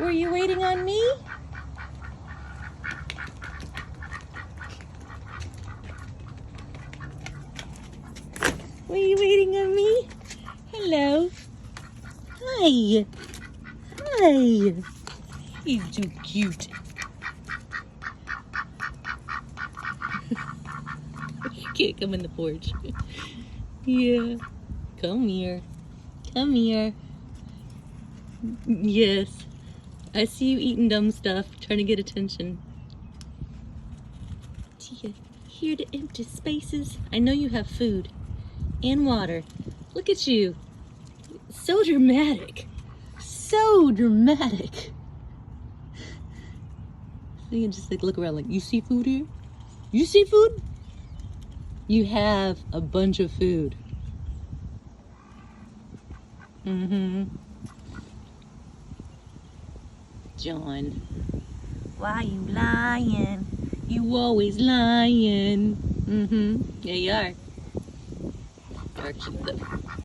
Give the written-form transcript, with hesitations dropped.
Were you waiting on me? Were you waiting on me? Hello. Hi. Hi. He's too cute. You can't come in the porch. Yeah. Come here. Come here. Yes. I see you eating dumb stuff, trying to get attention. Tia, here to empty spaces. I know you have food and water. Look at you. So dramatic. So dramatic. So you can just like look around like, you see food here? You see food? You have a bunch of food. John, why you lying? You always lying. Yeah, you are. You're cute though.